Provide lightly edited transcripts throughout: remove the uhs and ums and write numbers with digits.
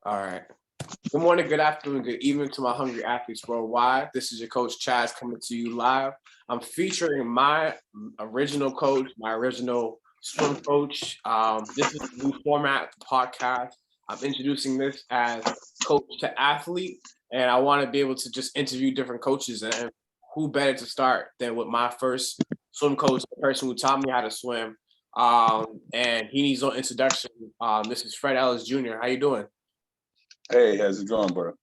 All right. Good morning, good afternoon, good evening to my hungry athletes worldwide. This is your coach Chaz coming to you live. I'm featuring my original coach, my original swim coach. This is a new format podcast. I'm introducing this as coach to athlete, and I want to be able to just interview different coaches. And who better to start than with my first swim coach, the person who taught me how to swim. And he needs no introduction. This is Fred Ellis Jr. How you doing? Hey, how's it going, bro?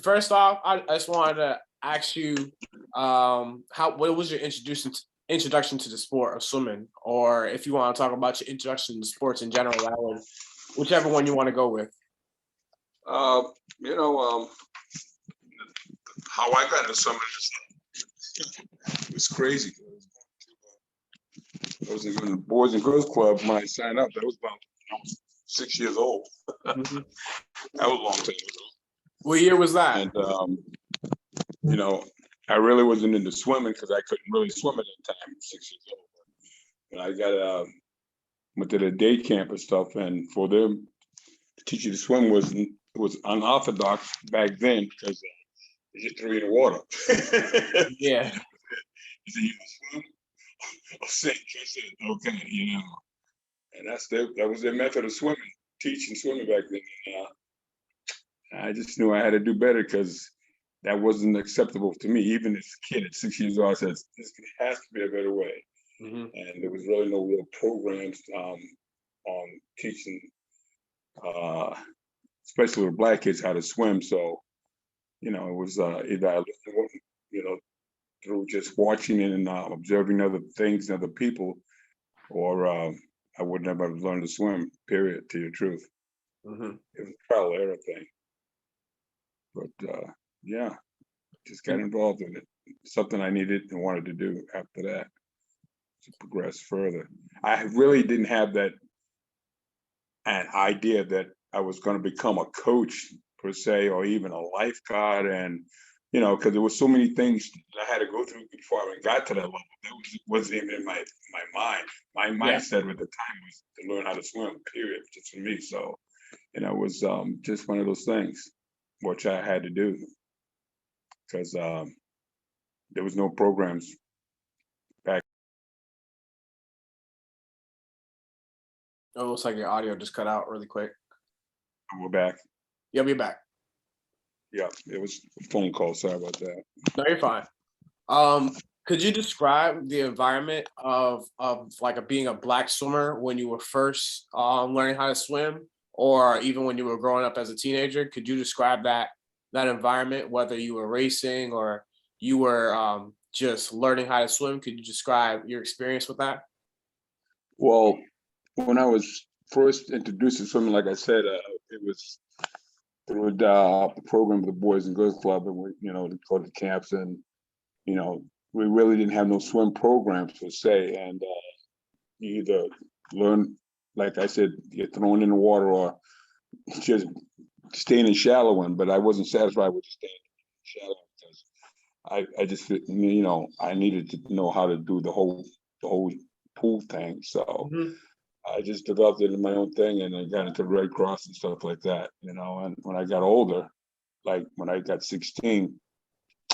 First off, I just wanted to ask you, what was your introduction to the sport of swimming, or if you want to talk about your introduction to sports in general, that one, whichever one you want to go with. You know, how I got into swimming it was crazy. I was in the Boys and Girls Club when I signed up. That was about 6 years old. Mm-hmm. That was a long time ago. What year was that? And you know, I really wasn't into swimming because I couldn't really swim at that time. 6 years old. And I got went to the day camp and stuff, and for them to teach you to swim was unorthodox back then because they just threw you in the water. Yeah. He said, "You swim or sink?" I said, "Okay," you know. And that was their method of swimming, teaching swimming back then. I just knew I had to do better because that wasn't acceptable to me. Even as a kid at 6 years old, I said, "This has to be a better way." Mm-hmm. And there was really no real programs on teaching, especially with Black kids, how to swim. So, it was either I learned, through just watching and observing other things, other people, or I would never have learned to swim. Period. To your truth, Mm-hmm. it was a trial and error thing. But yeah, just got involved in it. Something I needed and wanted to do after that to progress further. I really didn't have an idea that I was going to become a coach per se, or even a lifeguard, and because there were so many things that I had to go through before I even got to that level. That wasn't even in my mind. My mindset at the time was to learn how to swim. Period, just for me. So, it was just one of those things which I had to do because there was no programs back. It looks like your audio just cut out really quick. We're back. You'll be back. Yeah, it was a phone call. Sorry about that. No, you're fine. Could you describe the environment of like being a Black swimmer when you were first learning how to swim, or even when you were growing up as a teenager? Could you describe that environment, whether you were racing or you were just learning how to swim? Could you describe your experience with that? Well, when I was first introduced to swimming, like I said, it was through the program of the Boys and Girls Club, and we, to go to camps, and we really didn't have no swim programs per se, and you either learn, like I said, get thrown in the water or just staying in shallow one. But I wasn't satisfied with just staying in shallow because I just I needed to know how to do the whole pool thing. So I just developed it in my own thing, and I got into Red Cross and stuff like that, And when I got older, like when I got 16,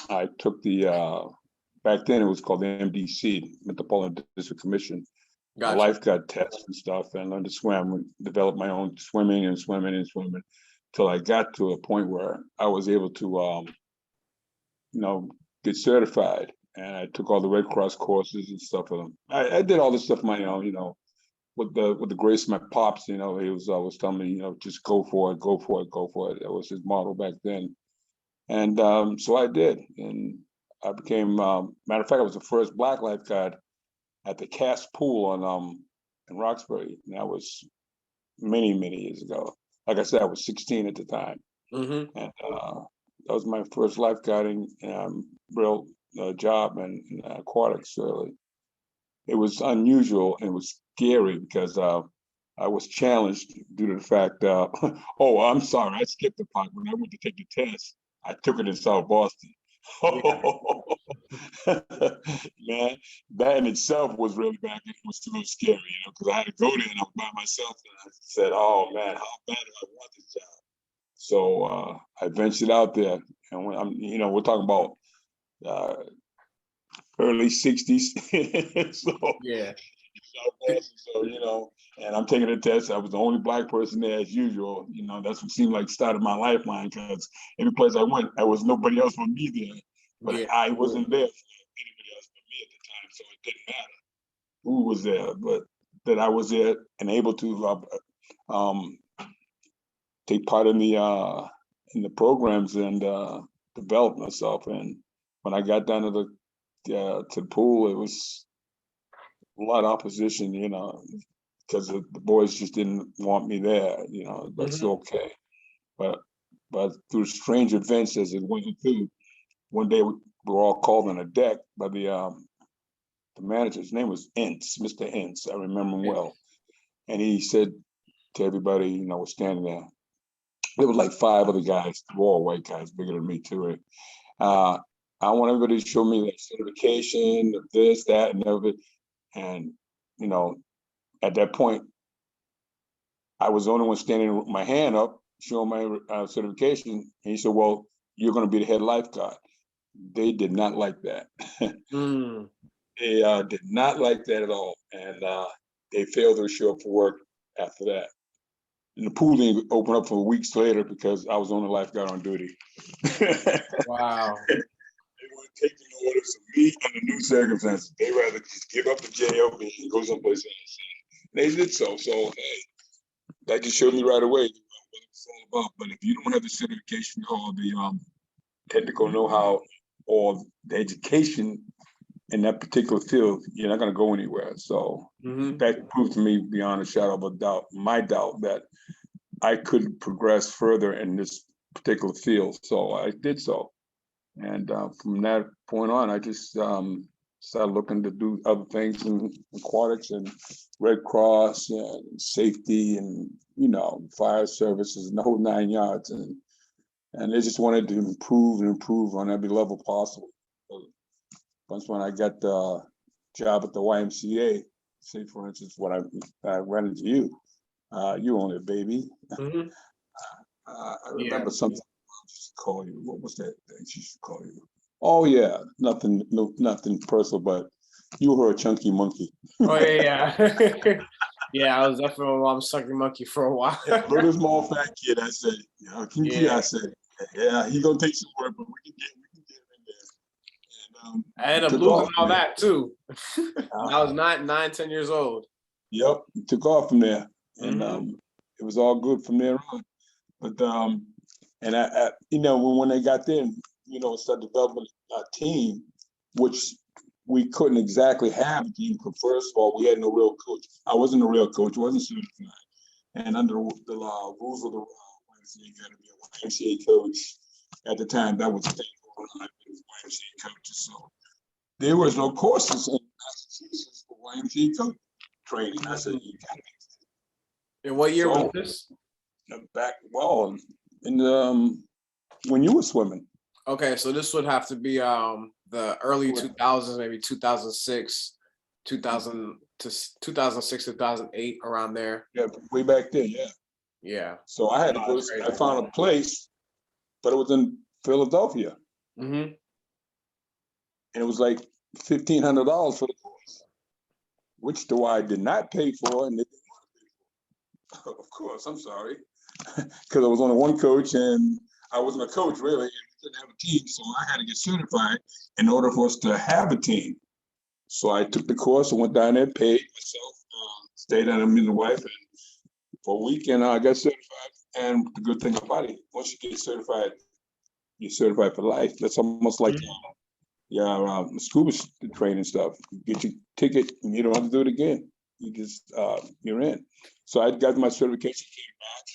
I took the back then it was called the MDC, Metropolitan District Commission, Gotcha. lifeguard test and stuff, and learned to swim and developed my own swimming till I got to a point where I was able to, get certified. And I took all the Red Cross courses and stuff. I did all this stuff on my own, with the grace of my pops. He was always telling me, just go for it, go for it, go for it. That was his motto back then. And so I did, and I became. Matter of fact, I was the first Black lifeguard at the Cass Pool in Roxbury, and that was many years ago. Like I said, I was 16 at the time, and that was my first lifeguarding real job in aquatics. Really, it was unusual and it was scary because I was challenged due to the fact. Oh, I'm sorry, I skipped the part when I went to take the test. I took it in South Boston. Man, that in itself was really bad. It was a little scary, because I had to go there and I was by myself, and I said, "Oh man, how bad do I want this job?" So I ventured out there, and when we're talking about early '60s, so Yeah. so and I'm taking a test. I was the only Black person there as usual. That's what seemed like started my lifeline, because every place I went, there was nobody else but me there. But Yeah. I wasn't there for anybody else but me at the time, so it didn't matter who was there, but that I was there and able to take part in the programs and develop myself. And when I got down to the pool, it was a lot of opposition, because the boys just didn't want me there. That's okay. But through strange events as it went through, one day we were all called on a deck by the manager. His name was Ince, Mr. Ince. I remember him well. And he said to everybody, we're standing there. There was like 5 other guys, all white guys, bigger than me too. Right? I want everybody to show me the certification of this, that, and everything. And, at that point, I was the only one standing with my hand up, showing my certification. And he said, "Well, you're going to be the head lifeguard." They did not like that. They did not like that at all. And they failed to show up for work after that. And the pool didn't open up for weeks later because I was the only lifeguard on duty. Wow. They weren't taking orders of me under new circumstances. They rather just give up the JLB and go someplace else. And they did so. So, hey, that just showed me right away what it's all about. But if you don't have the certification or the technical know-how or the education in that particular field, you're not going to go anywhere. So that proved to me beyond a shadow of a doubt, my doubt, that I could progress further in this particular field. So I did so. And from that point on, I just started looking to do other things in aquatics and Red Cross and safety and, fire services and the whole 9 yards. And they just wanted to improve and improve on every level possible. Once when I got the job at the YMCA, say for instance, when I ran into you, you were only a baby. I remember something she used to call you. What was that thing she used to call you? Oh yeah, nothing personal, but you were a chunky monkey. Oh yeah. Yeah, I was definitely a mom's sucky monkey for a while. Little small fat kid. I said, I said, yeah, he's gonna take some work, but we can get him in there. And I ended up losing all that too. I was 9-10 years old. Yep, it took off from there, and it was all good from there on. But and I when they got there, started developing a team, which we couldn't exactly have a team because first of all, we had no real coach. I wasn't a real coach, wasn't certified, and under the rules of the YMCA, you got to be a YMCA coach. At the time, that was the thing going on. YMCA coaches, so there was no courses in Massachusetts for YMCA coach training. I said, you got it. And what year was this? Back in when you were swimming. Okay, so this would have to be the early 2000s, maybe 2006, 2006, 2008, around there. Yeah, way back then, yeah. Yeah. So I found a place, but it was in Philadelphia. And it was like $1,500 for the course, which the Y did not pay for, and they didn't want to pay for. Of course, I'm sorry, because I was only one coach, and I wasn't a coach really, and we didn't have a team, so I had to get certified in order for us to have a team. So I took the course and went down there, paid myself, stayed down there with my wife, and for a week, and I got certified. And the good thing about it, once you get certified, you're certified for life. That's almost like scuba training stuff. You get your ticket, and you don't have to do it again. You just you're in. So I got my certification, came back,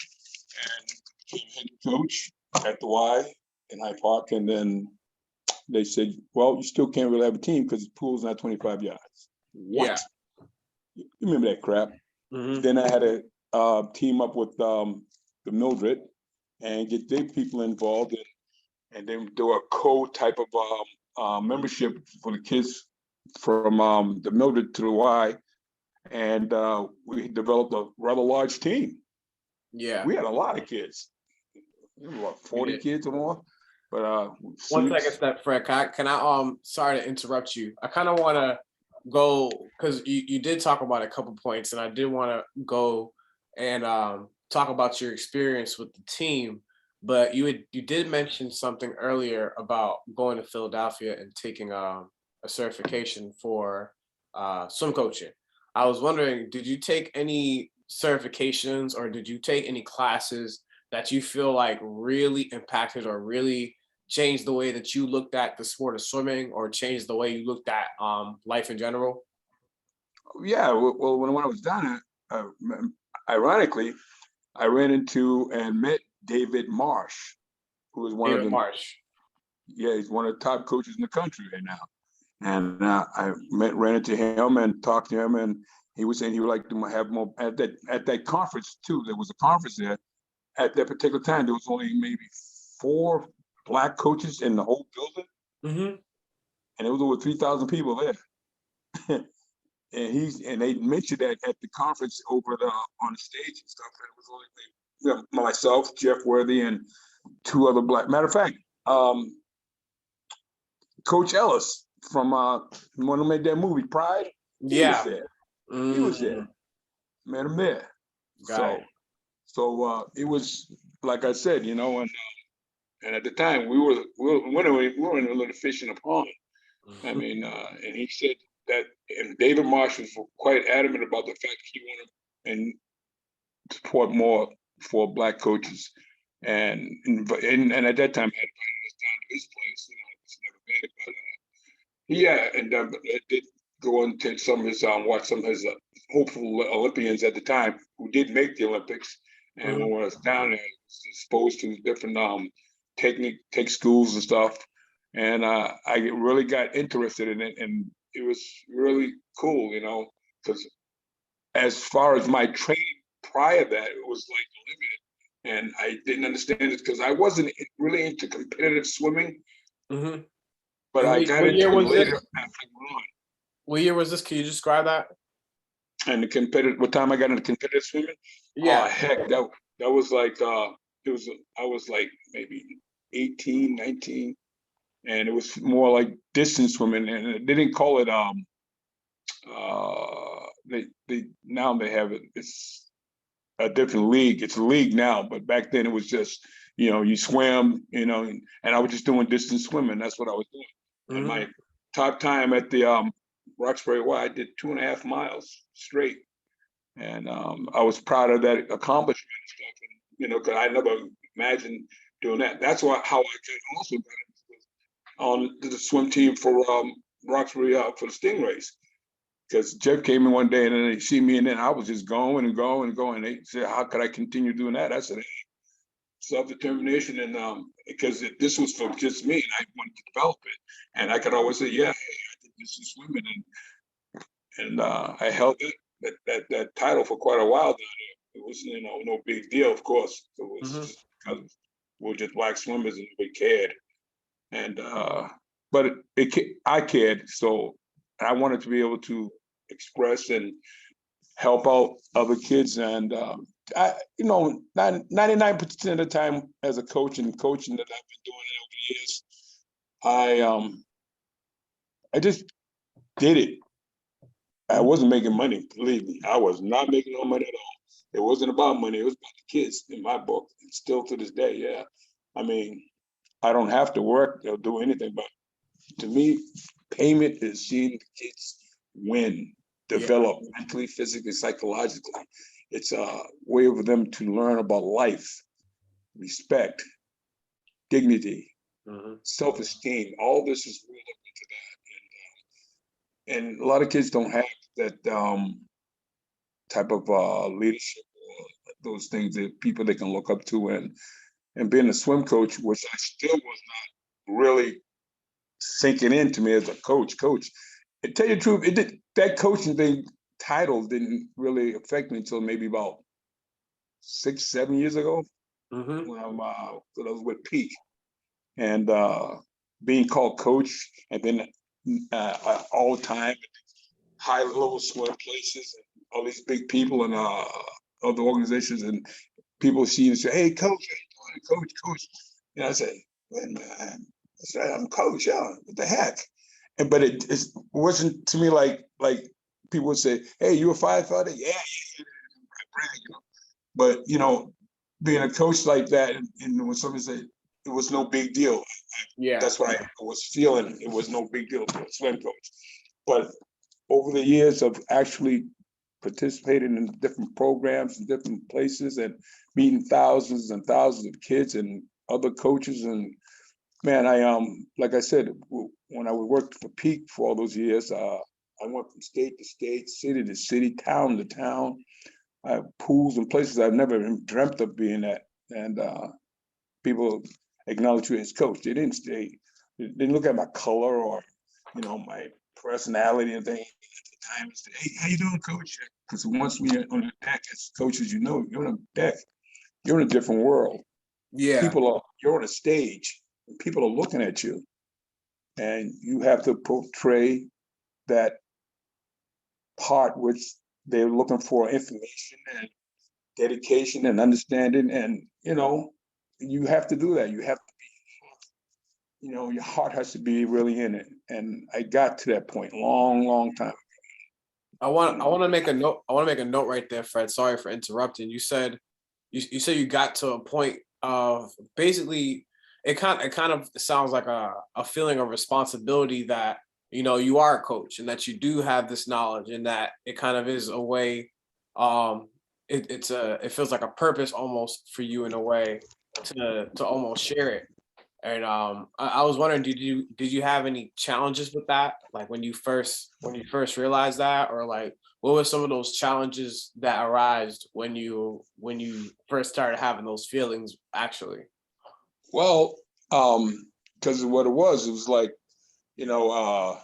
and became head coach at the Y in Hyde Park, and then they said, "Well, you still can't really have a team because the pool's not 25 yards." What? Yeah. You remember that crap? Then I had to team up with the Mildred and get their people involved, and then do a code type of membership for the kids from the Mildred to the Y, and we developed a rather large team. Yeah. We had a lot of kids, what, 40 kids or more. But one second, step, Fred. Can I sorry to interrupt you. I kind of want to go because you did talk about a couple points, and I did want to go and talk about your experience with the team. But you did mention something earlier about going to Philadelphia and taking a certification for swim coaching. I was wondering, did you take any certifications or did you take any classes that you feel like really impacted or really changed the way that you looked at the sport of swimming or changed the way you looked at life in general? Yeah, well, when I was down there, ironically, I ran into and met David Marsh, who is one of David the Marsh. yeah, he's one of the top coaches in the country right now. And I ran into him and talked to him, and he was saying he would like to have more at that conference too. There was a conference there at that particular time. There was only maybe 4 Black coaches in the whole building, Mm-hmm. and it was over 3,000 people there. And they mentioned that at the conference over on the stage and stuff. And it was only myself, Jeff Worthy, and 2 other Black. Matter of fact, Coach Ellis from one who made that movie Pride. He was Yeah. there. He was Mm-hmm. there. Met him there. Got it. So it was like I said, and at the time we were in a little fish in a pond. I mean, and he said that, and David Marsh was quite adamant about the fact he wanted and support more for Black coaches, and at that time had invited us down to his place. It's never made it, but yeah, and it did go on to some of his watch some of his hopeful Olympians at the time who did make the Olympics, and when I was down there, I was exposed to different tech schools and stuff, and I really got interested in it, and it was really cool, because as far as my training prior to that, it was like limited, and I didn't understand it because I wasn't really into competitive swimming, Mm-hmm. but And I got what year into it was this? later after on. What year was this? Can you describe that? And the competitive, what time I got into competitive swimming? Yeah. Oh heck, that was like it was I was like maybe 18, 19, and it was more like distance swimming, and they didn't call it they now they have it. It's a different league. It's a league now, but back then it was just you swim, and I was just doing distance swimming. That's what I was doing. Mm-hmm. And my top time at the Roxbury Y, I did 2.5 miles straight, and I was proud of that accomplishment and stuff. And because I never imagined doing that. That's how I also got on the swim team for Roxbury for the Stingrays. Because Jeff came in one day and then they see me, and then I was just going and going and going. They said, "How could I continue doing that?" I said, "Hey, self-determination," and because this was for just me, and I wanted to develop it, and I could always say, "Yeah, hey, I did this in swimming," and I held that title for quite a while down there. It was no big deal, of course. It was just because we were just Black swimmers and nobody cared, and but I cared, so I wanted to be able to express and help out other kids. And I, 99% of the time as a coach and coaching that I've been doing over the years, I just did it. I wasn't making money, believe me. I was not making no money at all. It wasn't about money. It was about the kids in my book. And still to this day, yeah. I mean, I don't have to work or do anything, but to me, payment is seeing the kids win, develop mentally, physically, psychologically. It's a way for them to learn about life, respect, dignity, self-esteem. All this is rolled up into that. And a lot of kids don't have that type of leadership or those things that people they can look up to. And being a swim coach, which I still was not really sinking into me as a coach. To tell you the truth, that coaching thing title didn't really affect me until maybe about 6, 7 years ago when I was with Peak. and being called coach, and then all the time high level swim places and all these big people and other organizations, and people see you and say, "Hey, coach, how you doing, coach?" And I say, "Wait a minute, I said, I'm coach. Yeah, what the heck?" And but it wasn't to me like people would say, "Hey, you a firefighter?" Yeah, yeah, yeah. But being a coach like that, and when somebody said it was no big deal, Yeah. that's what I was feeling. It was no big deal to a swim coach. But over the years of actually participating in different programs in different places and meeting thousands and thousands of kids and other coaches, and man, I like I said, when I worked for Peak for all those years, I went from state to state, city to city, town to town. I have pools and places I've never even dreamt of being at, and people acknowledge you as coach. They didn't look at my color or my personality and things at the time. And say, "Hey, how you doing, coach?" Because once we're on the deck as coaches, you're on the deck. You're in a different world. Yeah. You're on a stage. And people are looking at you, and you have to portray that part which they're looking for information and dedication and understanding, and you have to do that. You have to be, your heart has to be really in it. And I got to that point long time. I want to make a note. I want to make a note right there, Fred. Sorry for interrupting. You said you got to a point of basically it kind of sounds like a feeling of responsibility that you are a coach and that you do have this knowledge, and that it kind of is a way it feels like a purpose almost for you in a way to almost share it. And I was wondering, did you have any challenges with that? Like when you first realized that, or like what were some of those challenges that arised when you first started having those feelings actually? Well, because of what it was like, you know, uh,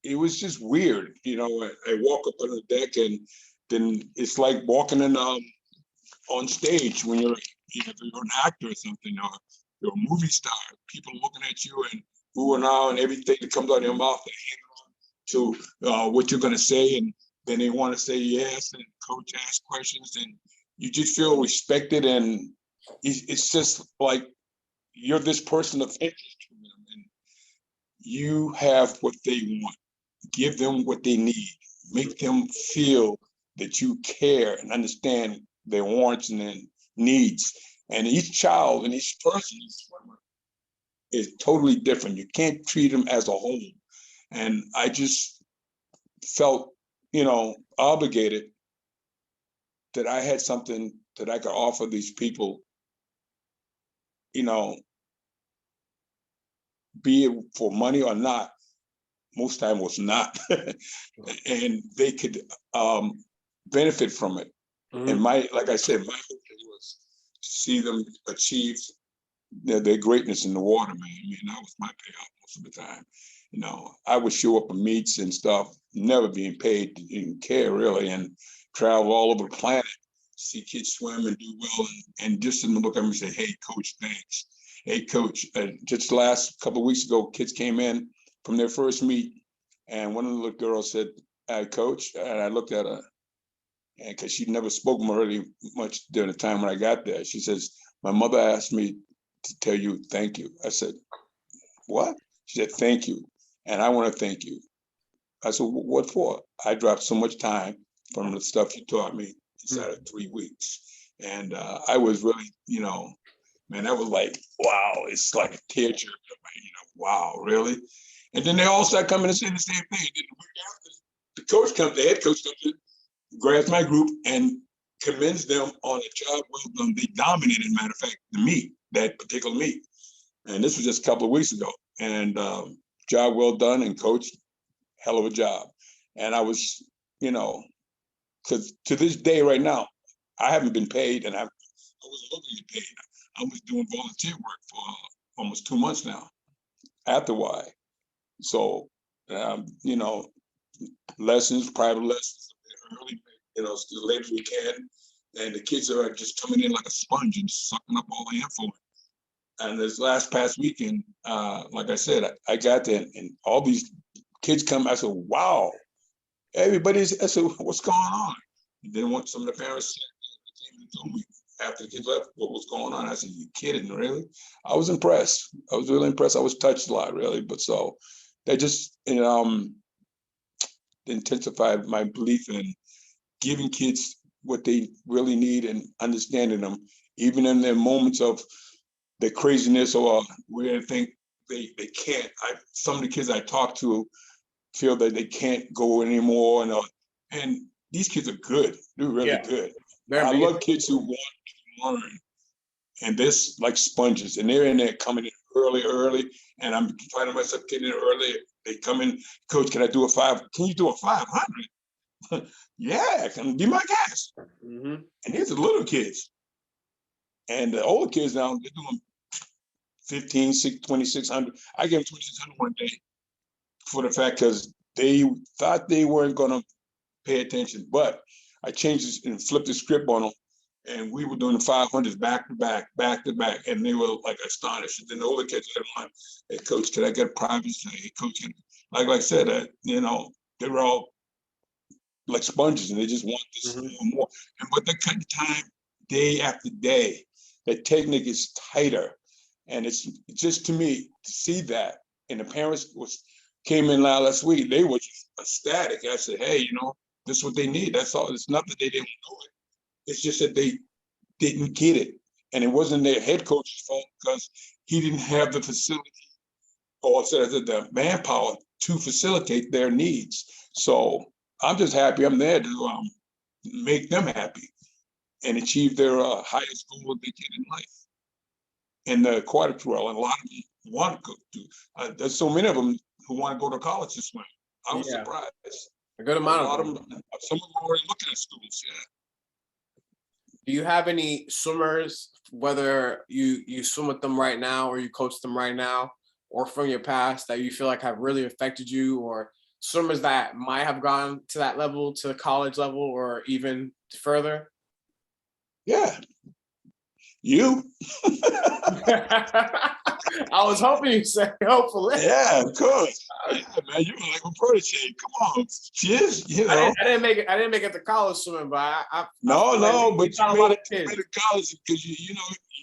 it was just weird. I walk up on the deck, and then it's like walking in on stage when if you're an actor or something, or you're a movie star. People looking at you and ooh and ah, and everything that comes out of your mouth, they hang on to what you're gonna say, and then they want to say yes, and coach asks questions, and you just feel respected, and it's just like you're this person of interest to them, and you have what they want. Give them what they need. Make them feel that you care and understand their wants and their needs. And each child and each person is totally different. You can't treat them as a whole. And I just felt, obligated that I had something that I could offer these people, you know, be it for money or not. Most time was not, and they could benefit from it. And Mhm. like I said, my hope was to see them achieve their greatness in the water, man. I mean, that was my payout most of the time. I would show up at meets and stuff, never being paid, didn't care really, and travel all over the planet, see kids swim and do well, and just to look at me and say, "Hey, coach, thanks." Hey, coach, just the last couple of weeks ago, kids came in from their first meet, and one of the little girls said, "Coach," and I looked at her, and because she never spoke really much during the time when I got there, she says, "My mother asked me to tell you thank you." I said, "What?" She said, "Thank you. And I want to thank you." I said, "What for?" "I dropped so much time from the stuff you taught me inside of 3 weeks." And I was really, man, that was like, wow, it's like a tearjerker, wow, really? And then they all start coming and saying the same thing. Then the week after, the head coach comes in, grabs my group and commends them on a job well done. They dominated, matter of fact, the meet, that particular meet. And this was just a couple of weeks ago. And job well done, and coach, hell of a job. And I was, because to this day right now, I haven't been paid, and I wasn't looking to get paid. I was doing volunteer work for almost 2 months now after Y. So, lessons, private lessons, early, as late as we can. And the kids are just coming in like a sponge and sucking up all the info. And this past weekend, like I said, I got there and all these kids come. I said, wow, everybody's, I said, what's going on? And then some of the parents came and told me after the kids left what was going on. I said, you kidding, really? I was impressed. I was really impressed. I was touched a lot, really. But so they just intensified my belief in giving kids what they really need and understanding them, even in their moments of the craziness or where they think they can't. Some of the kids I talk to feel that they can't go anymore, and these kids are good. They're really good. I love kids who want to learn, and they're like sponges, and they're in there coming in early, and I'm finding myself getting in early. They come in, Coach, can I do a 5? Can you do a 500? Yeah, can be my guest. And these are little kids. And the older kids now, they're doing 15, 2,600. I gave them 2,600 one day for the fact because they thought they weren't going to pay attention. But I changed this and flipped the script on them. And we were doing the 500s back to back. And they were like astonished. And then the older kids said, hey, Coach, can I get a private? Hey, Coach, like I said, they were all like sponges and they just want this more. But they're cutting time day after day. The technique is tighter. And it's just, to me, to see that. And the parents came in last week, they were just ecstatic. I said, hey, this is what they need. That's all. It's not that they didn't know it. It's just that they didn't get it. And it wasn't their head coach's fault because he didn't have the facility or the manpower to facilitate their needs. So I'm just happy I'm there to make them happy and achieve their highest goal they can in life. In the aquatic world, and a lot of them want to go to. There's so many of them who want to go to college to swim. I was surprised. A good amount of them. Some of them are already looking at schools. Yeah. Do you have any swimmers, whether you swim with them right now or you coach them right now, or from your past, that you feel like have really affected you, or swimmers that might have gone to that level, to the college level, or even further? Yeah. You. I was hoping you said hopefully. Yeah, of course. Yeah, man, you were like a protege. Come on, cheers. I didn't make it to college swimming, but I no, but you made it to college because you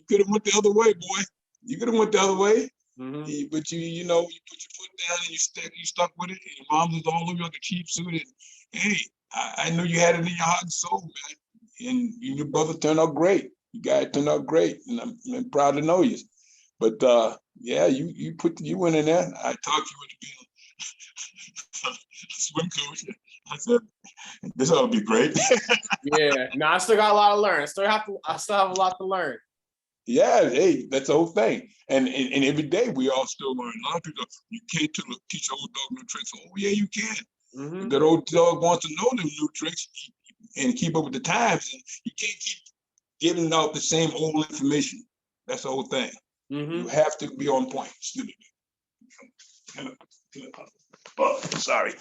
could have went the other way, boy. You could have went the other way. But you put your foot down and you stuck with it. And your mom was all over you like a cheap suit. And hey, I knew you had it in your heart and soul, man. And your brother turned out great. You guys turned out great, and I'm proud to know you. But yeah, you went in there. I talked you into being a swim coach. I said, this ought to be great. Yeah, no, I still got a lot to learn. I still have a lot to learn. Yeah, hey, that's the whole thing. And every day we all still learn. A lot of people, you can't teach an old dog new tricks. Oh yeah, you can. That old dog wants to know them new tricks and keep up with the times. And you can't keep giving out the same old information. That's the whole thing. You have to be on point. Oh, sorry.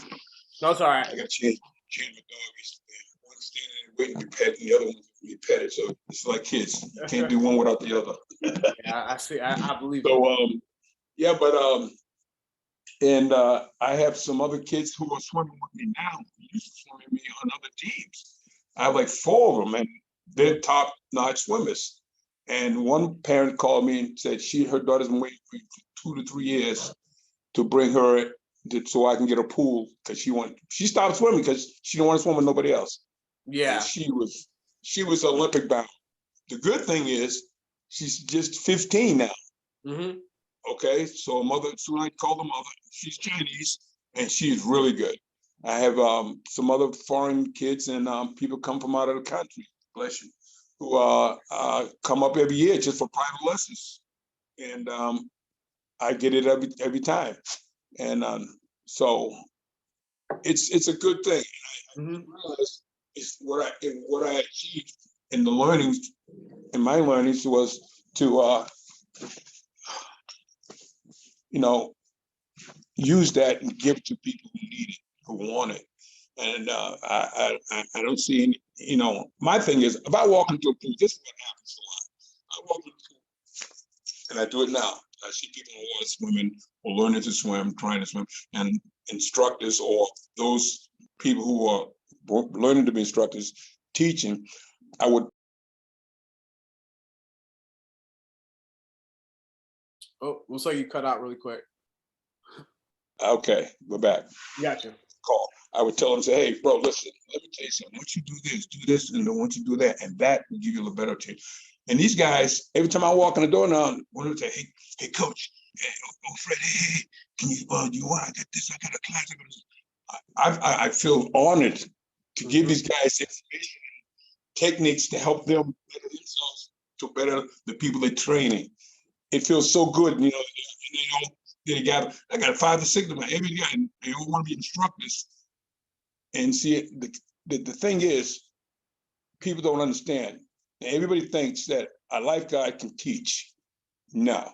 No, it's all right. I got to change my doggies. One standing there waiting to be petted, and the other one to be petted. So it's like kids. You can't do one without the other. Yeah, I see. I believe. So yeah, but and I have some other kids who are swimming with me now. Who used to swim with me on other teams. I have like 4 of them, and they're top-notch swimmers. And one parent called me and said her daughter's been waiting for 2 to 3 years to bring her so I can get a pool because she stopped swimming because she didn't want to swim with nobody else. Yeah, and she was Olympic bound. The good thing is she's just 15 now. Okay, so I call the mother. She's Chinese and she's really good. I have some other foreign kids and people come from out of the country. Bless you. Who come up every year just for private lessons, and I get it every time, and so it's a good thing. And I realized it's what I achieved in the learnings, in my learnings was to use that and give it to people who need it, who want it. And I don't see any, my thing is, if I walk into a pool, this is what happens a lot. I walk into a pool and I do it now. I see people who are swimming or learning to swim, trying to swim, and instructors or those people who are learning to be instructors, teaching. I would. Oh, looks like you cut out really quick. Okay, we're back. Gotcha. Call. I would tell them, say, hey, bro, listen, let me tell you something. Once you do this, and then once you do that, and that will give you a better team. And these guys, every time I walk in the door now, one of them say, hey, coach, hey, Fred, hey, can you, do you want, I got this, I got a class, I got this. I feel honored to give these guys information, techniques to help them better themselves, to better the people they're training. It feels so good, you know, I got 5 to 6 of them every guy, and they all want to be instructors. And see, the thing is, people don't understand. Everybody thinks that a lifeguard can teach. No.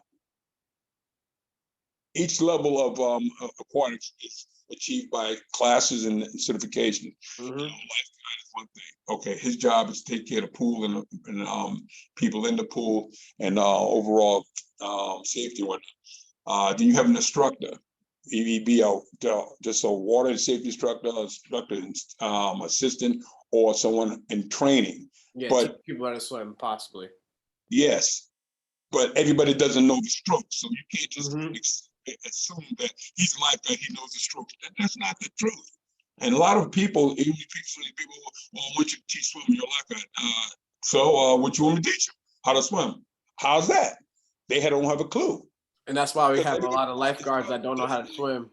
Each level of aquatics is achieved by classes and certifications. You know, lifeguard is one thing. Okay, his job is to take care of the pool and people in the pool and overall safety. Then you have an instructor. He be just a water safety instructor, assistant, or someone in training. Yeah, but people how to swim, possibly. Yes, but everybody doesn't know the strokes, so you can't just assume that he's a lifeguard, he knows the strokes. That's not the truth. And a lot of people, even people, well, once you teach swimming, you're a lifeguard. So what you want me to teach them? How to swim? How's that? They don't have a clue. And that's why we have a lot of lifeguards that don't know how to swim.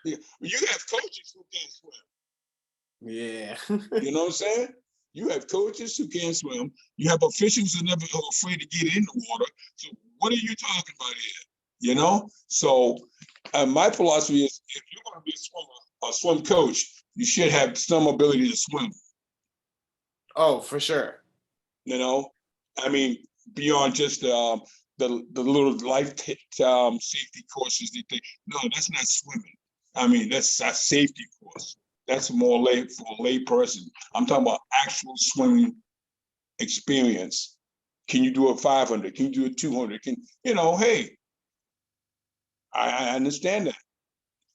Yeah. You have coaches who can't swim. Yeah. You know what I'm saying? You have coaches who can't swim. You have officials who never are afraid to get in the water. So what are you talking about here? You know? So my philosophy is, if you're going to be a swim coach, you should have some ability to swim. Oh, for sure. You know? I mean, beyond just the little life safety courses they think. No, that's not swimming. I mean, that's a safety course. That's more for a lay person. I'm talking about actual swimming experience. Can you do a 500? Can you do a 200? Hey, I understand that.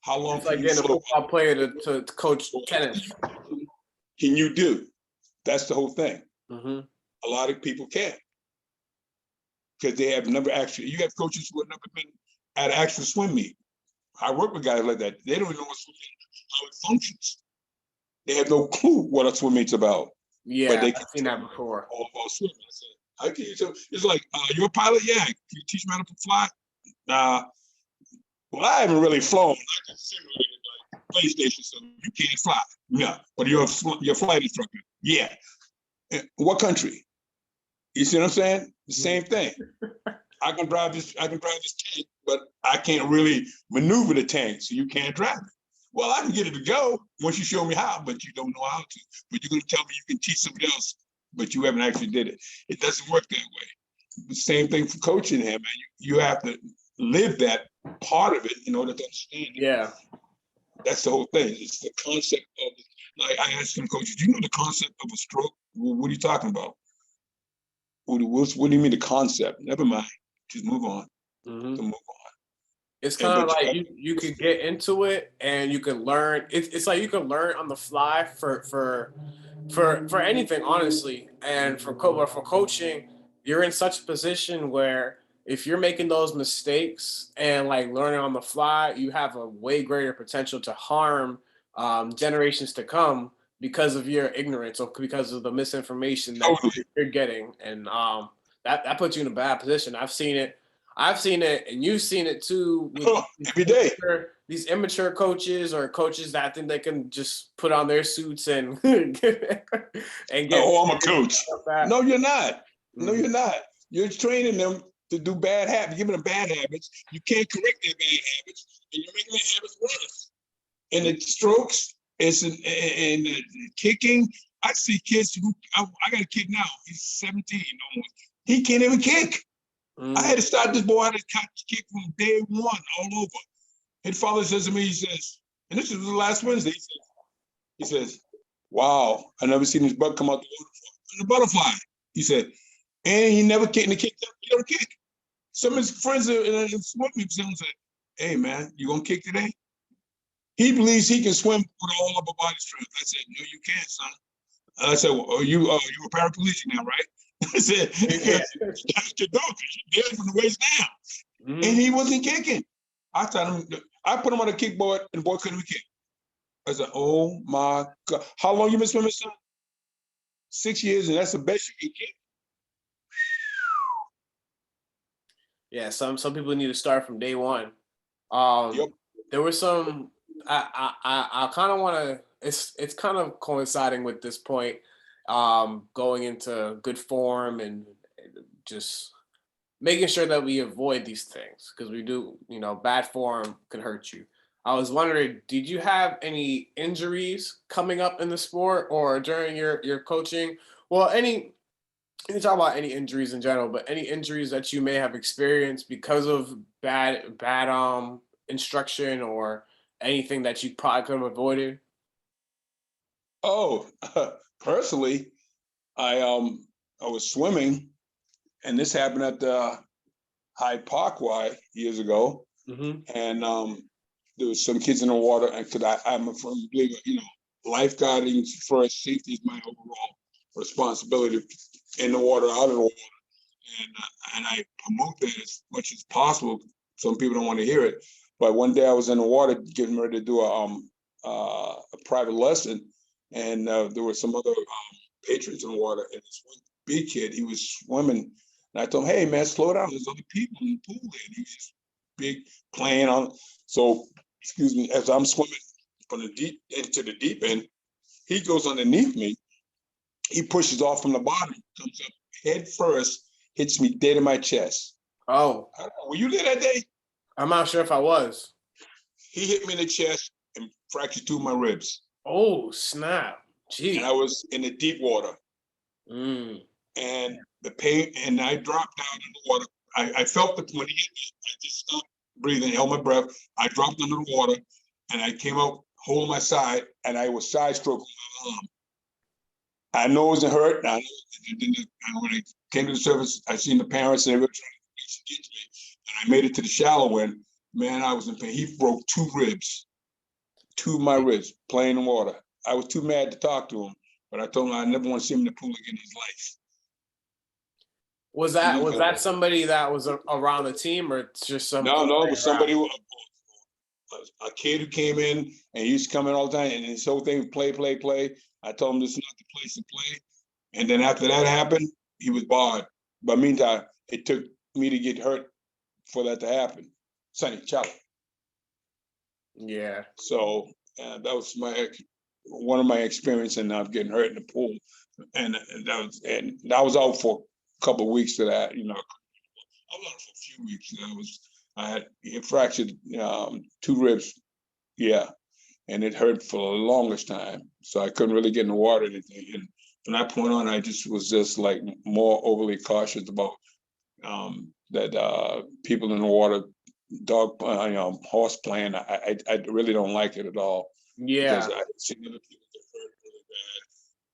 How long it's like getting a football player to coach tennis. Can you do? That's the whole thing. A lot of people can't. Because they have never actually, you have coaches who have never been at an actual swim meet. I work with guys like that. They don't even know how it functions. They have no clue what a swim meet's about. Yeah, but they I've seen that before. All about swimming. I can you tell? It's like, you're a pilot? Yeah. Can you teach me how to fly? Well, I haven't really flown. I can simulate it like PlayStation, so you can't fly. Yeah, but you're a flight instructor. Yeah. What country? You see what I'm saying? The same thing. I can drive this tank, but I can't really maneuver the tank, so you can't drive it. Well, I can get it to go once you show me how, but you don't know how to. But you're going to tell me you can teach somebody else, but you haven't actually did it. It doesn't work that way. The same thing for coaching him, man. You have to live that part of it in order to understand it. Yeah. That's the whole thing. It's the concept of it. Like I asked him, coach, do you know the concept of a stroke? What are you talking about? What do you mean the concept? Never mind. Just move on. To move on. It's kind of like you could get into it and you can learn. It's like you can learn on the fly for anything, honestly. And for coaching, you're in such a position where if you're making those mistakes and like learning on the fly, you have a way greater potential to harm generations to come because of your ignorance or because of the misinformation that you're getting. And that puts you in a bad position. I've seen it, and you've seen it too. With every day. These immature coaches or coaches that think they can just put on their suits and and get. Oh, I'm a coach. No, you're not. No, you're not. You're training them to do bad habits, giving them bad habits. You can't correct their bad habits, and you're making their habits worse. And the strokes, and the kicking. I see kids who I got a kid now. He's 17 almost. He can't even kick. I had to start this boy how to kick from day one all over. His father says to me, he says, and this was the last Wednesday, he says, wow, I never seen his butt come out the water. The butterfly. He said, and he never kicked, and he kicked up, he don't kick. Some of his friends in swimming said, "Hey man, you gonna kick today?" He believes he can swim with all upper body strength. I said, "No, you can't, son." I said, well, you a paraplegic now, right? I said, Yeah. you don't, because you're dead from the waist down. Mhm. And he wasn't kicking. I put him on a kickboard and the boy couldn't kick. I said, oh my God. How long you been swimming, son? 6 years, and that's the best you can kick. Yeah, some people need to start from day one. Yep. There were some. I kind of want to. It's kind of coinciding with this point, going into good form and just making sure that we avoid these things because we do. You know, bad form can hurt you. I was wondering, did you have any injuries coming up in the sport or during your coaching? Well, you can talk about any injuries in general, but any injuries that you may have experienced because of bad instruction or anything that you probably could have avoided? Oh, personally, I was swimming, and this happened at the Hyde Park years ago, Mm-hmm. and there was some kids in the water, and because I'm a firm believer, lifeguarding first, safety is my overall responsibility in the water, out of the water, and I promote that as much as possible. Some people don't want to hear it, but one day I was in the water getting ready to do a private lesson, and there were some other patrons in the water, and this one big kid, he was swimming, and I told him, "Hey man, slow down. There's other people in the pool there." And he was just big playing on. So, excuse me, as I'm swimming from the deep into the deep end, he goes underneath me. He pushes off from the bottom, comes up head first, hits me dead in my chest. Oh, I don't know, were you there that day? I'm not sure if I was. He hit me in the chest and fractured two of my ribs. Oh, snap. Gee. And I was in the deep water. Mm. And the pain, and I dropped down in the water. I felt it when he hit me. I just stopped breathing, held my breath. I dropped under the water, and I came out holding my side, and I was side stroking my arm. I know it wasn't hurt. And when I came to the surface, I seen the parents and they were trying to get me, and I made it to the shallow end. Man, I was in pain. He broke two of my ribs, playing in water. I was too mad to talk to him, but I told him I never want to see him in the pool again in his life. Was that somebody that was around the team or just some? No, it was somebody a kid who came in and he used to come in all the time, and his whole thing was play. I told him this is not the place to play. And then after that happened, he was barred. But meantime, it took me to get hurt for that to happen. Sonny, ciao. Yeah. So that was one of my experience in getting hurt in the pool, and I was out for a couple of weeks to that. I was out for a few weeks. I had fractured two ribs, yeah, and it hurt for the longest time. So I couldn't really get in the water or anything. And from that point on, I was just like more overly cautious about that people in the water, horse playing. I really don't like it at all. Yeah. Because I've seen other people get hurt really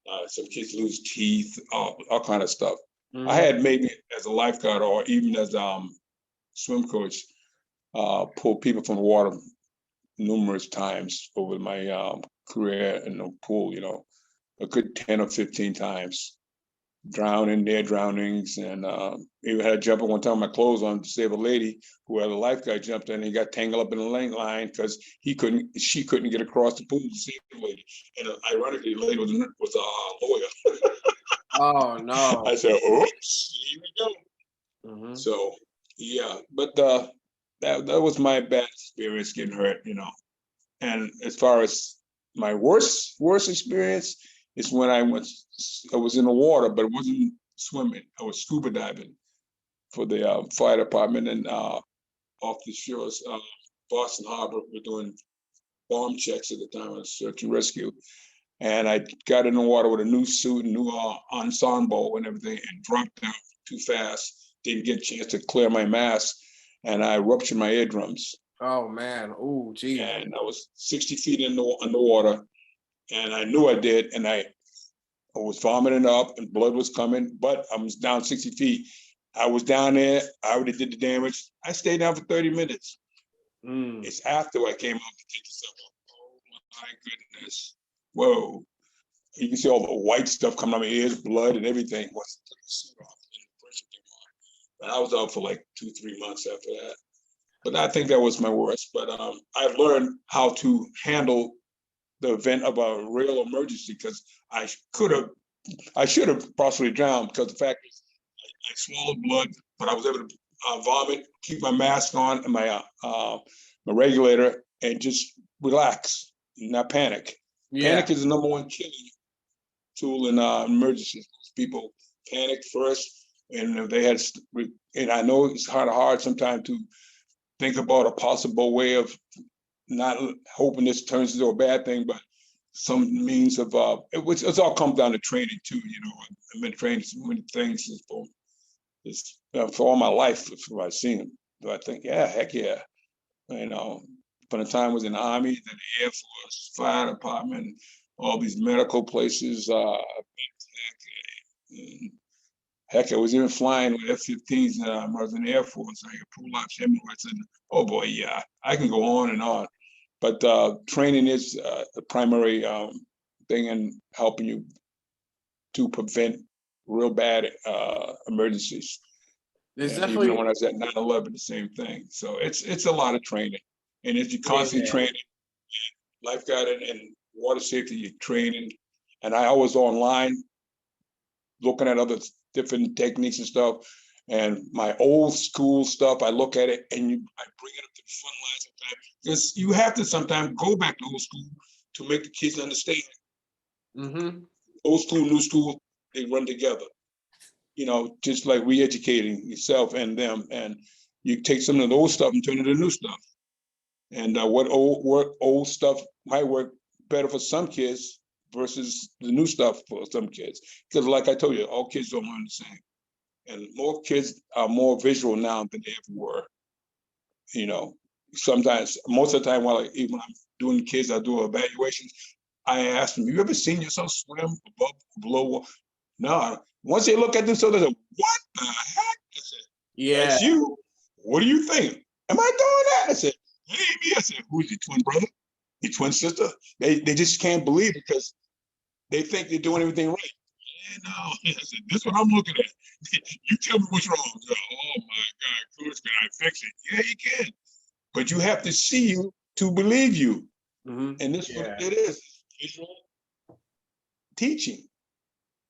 bad. Some kids lose teeth, all kind of stuff. Mm-hmm. I had maybe as a lifeguard or even as swim coach, pull people from the water numerous times over my career in the pool, a good 10 or 15 times. Drownings, and even had to jump in one time with my clothes on to save a lady who had a lifeguard jumped in and he got tangled up in the lane line because she couldn't get across the pool to save the lady. And ironically, the lady was a lawyer. Oh no. I said, oops, here we go. Mm-hmm. So yeah, but that was my bad experience getting hurt, And as far as my worst experience is when I was in the water, but it wasn't swimming. I was scuba diving for the fire department, and off the shores, Boston Harbor. We're doing bomb checks at the time of search and rescue. And I got in the water with a new suit and new ensemble and everything, and dropped down too fast. Didn't get a chance to clear my mask, and I ruptured my eardrums. Oh man! Oh gee! And I was 60 feet in the water, and I knew I did, and I was vomiting up, and blood was coming, but I was down 60 feet. I was down there. I already did the damage. I stayed down for 30 minutes. It's after I came out to take this up. Oh my goodness. Whoa. You can see all the white stuff coming out of my ears, blood and everything. But I was out for like 2-3 months after that. But I think that was my worst. But I learned how to handle the event of a real emergency because I should have possibly drowned because the fact is I swallowed blood, but I was able to vomit, keep my mask on and my regulator, and just relax, not panic. Yeah. Panic is the number one killing tool in emergencies. People panic first, and if they had, and I know it's hard sometimes to think about a possible way of not hoping this turns into a bad thing, but some means of it's all comes down to training too. You know, I've been trained so many things for all my life. Before I've seen them, so I think, yeah, heck yeah. You know, from the time I was in the Army, then the Air Force, fire department, all these medical places. Heck, I was even flying with F-15s. I was in the Air Force. I had pull-ups, hemorrhoids, and oh boy, yeah, I can go on and on. But training is the primary thing in helping you to prevent real bad emergencies. There's And definitely even when I was at 9/11, the same thing. So it's a lot of training, and if you're constantly training, lifeguarding and water safety, you're training. And I always online looking at other different techniques and stuff. And my old school stuff, I look at it and I bring it up to the front line sometimes. Because you have to sometimes go back to old school to make the kids understand. Old school, new school, they run together. You know, just like re-educating yourself and them. And you take some of the old stuff and turn it into new stuff. And what old stuff might work better for some kids versus the new stuff for some kids. Because like I told you, all kids don't learn the same. And more kids are more visual now than they ever were. You know, sometimes, most of the time, even when I'm doing kids, I do evaluations. I ask them, "You ever seen yourself swim above, below?" No. Once they look at themselves, they say, "What the heck?" I said, yeah. "That's you. What do you think? Am I doing that?" I said, "It ain't me." I said, "Who's your twin brother? Your twin sister?" They just can't believe it because they think they're doing everything right. No, I said, this is what I'm looking at. You tell me what's wrong. Oh my God, Coach, can I fix it? Yeah, you can. But you have to see you to believe you. And this is what it is. Visual teaching.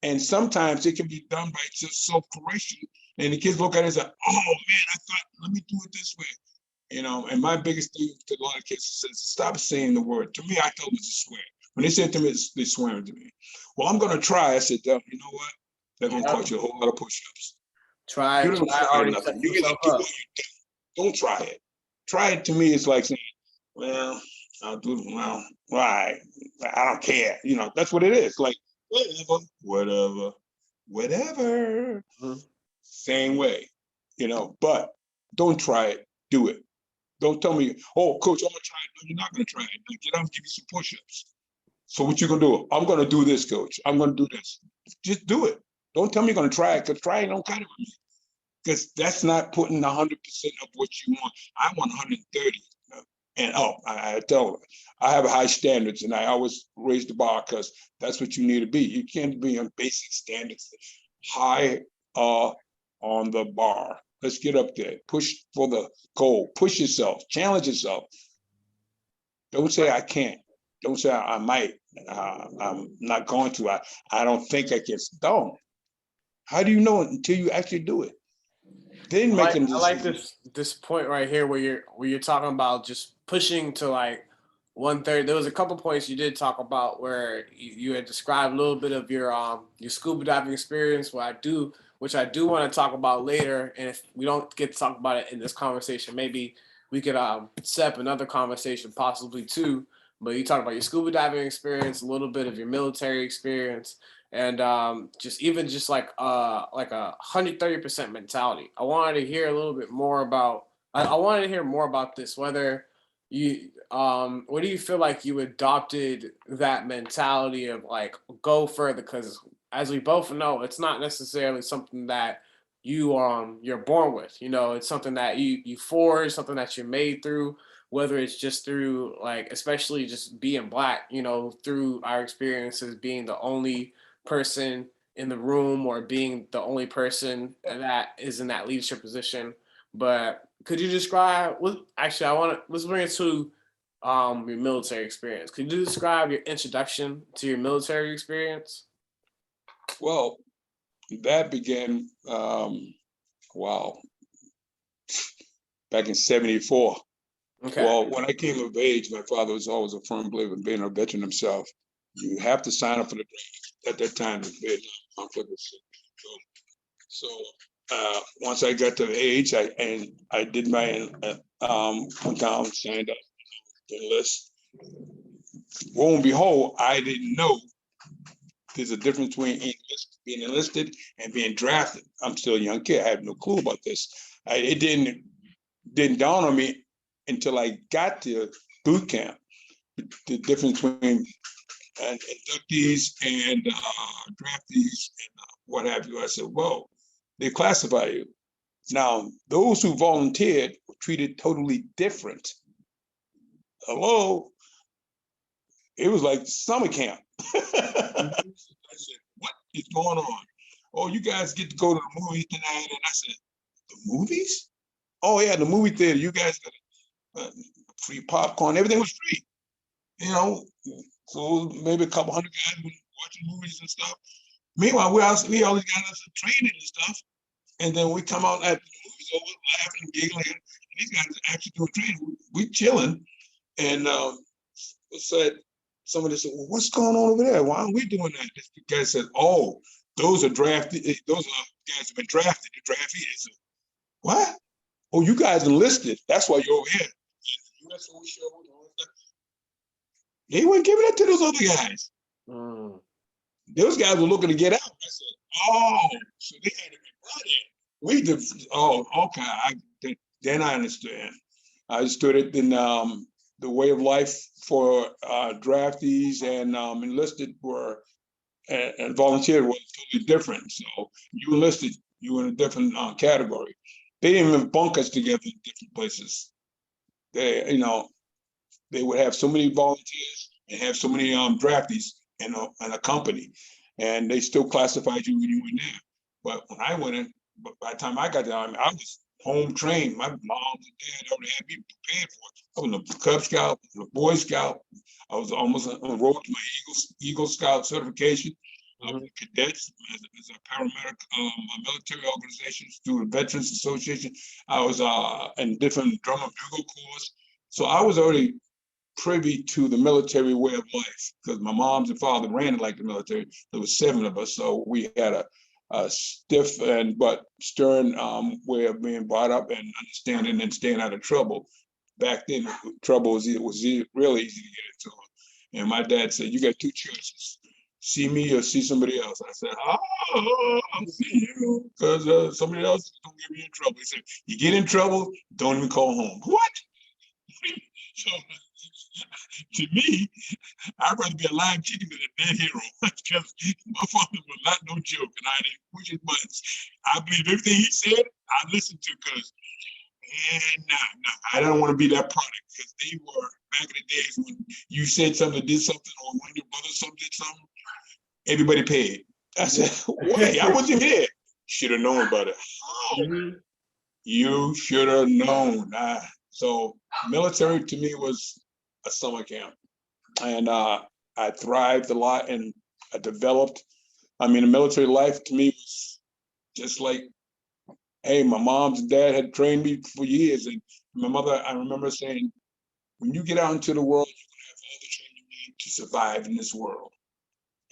And sometimes it can be done by just self-correction. And the kids look at it and say, oh man, I thought, let me do it this way. You know, and my biggest thing to a lot of kids is stop saying the word. To me, I tell them it's a swear. When they say it to me, they're swearing to me. Well, I'm going to try. I said, you know what? They're going to cost you a whole lot of push-ups. You don't try nothing. You either do it or you don't try it. Try it to me is like saying, well, I'll do it. Well, right. I don't care. You know, that's what it is. Like, whatever. Same way, you know, but don't try it. Do it. Don't tell me, oh, Coach, I'm going to try it. No, you're not going to try it. Like, get out and give you some push-ups. So what you going to do? I'm going to do this, Coach. I'm going to do this. Just do it. Don't tell me you're going to try it, because trying don't cut it with me. Because that's not putting 100% of what you want. I want 130. And I tell her, I have high standards, and I always raise the bar because that's what you need to be. You can't be on basic standards. High on the bar. Let's get up there. Push for the goal. Push yourself. Challenge yourself. Don't say I can't. Don't say I might. I'm not going to. I don't think I can. Don't. How do you know it until you actually do it? Then making decisions. I like this point right here where you're talking about just pushing to like 130. There was a couple points you did talk about where you had described a little bit of your scuba diving experience, which I do want to talk about later. And if we don't get to talk about it in this conversation, maybe we could set up another conversation possibly too. But you talked about your scuba diving experience, a little bit of your military experience, and just like a 130% mentality. I wanted to hear a little bit more about. I wanted to hear more about this. Whether you, what do you feel like you adopted that mentality of like go further? Because as we both know, it's not necessarily something that you're born with. You know, it's something that you forge, something that you're made through, whether it's just through like, especially just being Black, you know, through our experiences being the only person in the room or being the only person that is in that leadership position. But could you describe actually I want to let's bring it to your military experience. Could you describe your introduction to your military experience? Well, that began, wow, back in '74. Okay. Well, when I came of age, my father was always a firm believer in being a veteran himself. You have to sign up for the draft. At that time, the Vietnam conflict was so. Once I got to age, I did my went down, signed up, to enlist. Lo and behold, I didn't know there's a difference between being enlisted and being drafted. I'm still a young kid. I had no clue about this. It didn't dawn on me until I got to boot camp. The difference between inductees and draftees and what have you. I said, whoa, they classify you. Now, those who volunteered were treated totally different. Hello? It was like summer camp. I said, what is going on? Oh, you guys get to go to the movies tonight. And I said, the movies? Oh, yeah, the movie theater. You guys got free popcorn. Everything was free. You know, so maybe a couple hundred guys watching movies and stuff. Meanwhile, we always got us training and stuff. And then we come out at the movies over laughing, giggling. And these guys are actually doing training. We chilling. And somebody said, well, what's going on over there? Why aren't we doing that? This guy said, oh, those are drafted. Those are guys who've been drafted. The draftee is what? Oh, you guys enlisted. That's why you're over here. And the USO show and all that. They weren't giving it to those other guys. Those guys were looking to get out. I said, oh, so they had to be brought in. Oh, okay. Then I understand. I understood it. Then the way of life for draftees and enlisted were and volunteered was totally different. So you enlisted, you were in a different category. They didn't even bunk us together in different places. They, they would have so many volunteers and have so many draftees in a company, and they still classified you when you were there. But when I went in, by the time I got there, I was home trained. My mom and dad already had me prepared for it. I was a Cub Scout, a Boy Scout. I was almost on the road to my Eagle Scout certification. I was a cadet as a paramedic, military organizations through the Veterans Association. I was in different drum and bugle corps. So I was already privy to the military way of life because my mom's and father ran it like the military. There was 7 of us, so we had a stiff but stern way of being brought up and understanding and staying out of trouble. Back then, trouble was really easy to get into. And my dad said, "You got 2 choices: see me or see somebody else." I said, "Oh, I'll see you because somebody else is gonna get me in trouble." He said, "You get in trouble, don't even call home." What? So, to me, I'd rather be a live chicken than a dead hero because my father was not no joke and I didn't push his buttons. I believe everything he said, I listened to because, I don't want to be that product because they were back in the days when you said something, did something, or when your brother did something, everybody paid. I said, wait, I wasn't here. Should have known about it. Oh, you should have known. So military to me was a summer camp. And I thrived a lot and I developed. I mean, the military life to me was just like, hey, my mom's and dad had trained me for years. And my mother, I remember saying, when you get out into the world, you're going to have all the training you need to survive in this world.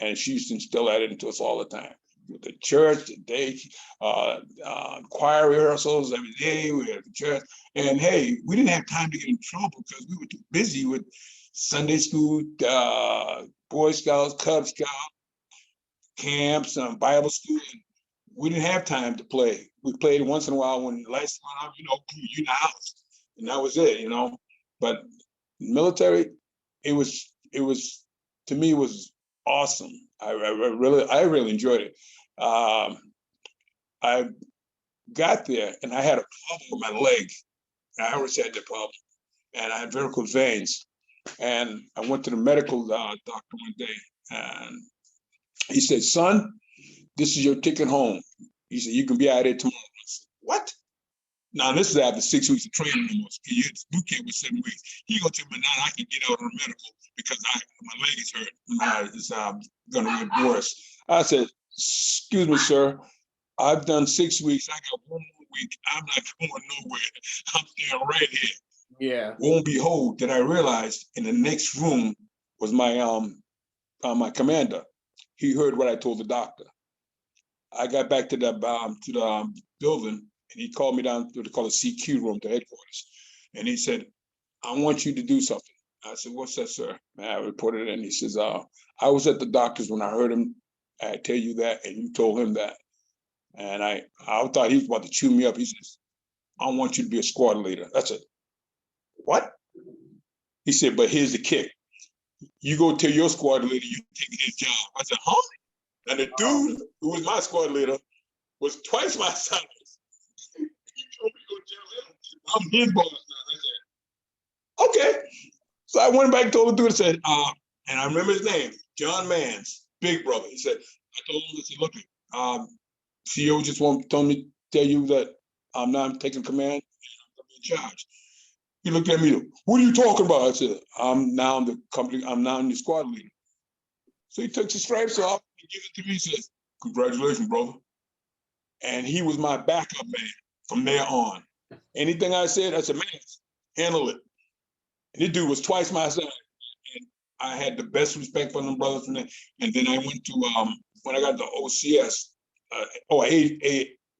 And she used to instill that into us all the time. With the church, the day, choir rehearsals every day, we had the church. And hey, we didn't have time to get in trouble because we were too busy with Sunday school, Boy Scouts, Cub Scouts, camps, Bible school. And we didn't have time to play. We played once in a while when the lights went up, you in the house. And that was it, But military, it was to me, it was awesome. I really enjoyed it. I got there and I had a problem with my leg. I always had that problem. And I had varicose veins. And I went to the medical doctor one day and he said, son, this is your ticket home. He said, you can be out there tomorrow. I said, what? Now, this is after 6 weeks of training almost. Boot camp was 7 weeks. He gonna tell me now I can get out of the medical because my leg is hurt. Now it's gonna get worse. I said, excuse me, sir. I've done 6 weeks. I got one more week. I'm not going nowhere. I'm staying right here. Yeah. Lo and behold, that I realized in the next room was my my commander. He heard what I told the doctor. I got back to the building, and he called me down to the CQ room, to headquarters, and he said, "I want you to do something." I said, "What's that, sir?" And I reported it, and he says, "I was at the doctor's when I heard him tell you that, and you told him that." And I thought he was about to chew me up. He says, "I want you to be a squad leader." I said, "What?" He said, "But here's the kick. You go tell your squad leader you taking his job." I said, "Huh?" And the dude who was my squad leader was twice my size. He told me to go tell him I'm his boss now. I said, okay. So I went back and told the dude, I said, and I remember his name, John Mann's big brother. He said, I told him, I said, look, CEO just told me to tell you that I'm not taking command and I'm in charge. He looked at me, what are you talking about? I said, I'm now the squad leader. So he took his stripes off and gave it to me. He says, congratulations, brother. And he was my backup man from there on. Anything I said, man, handle it. And this dude was twice my size. And I had the best respect for them brothers from there. And then I went to, when I got the OCS,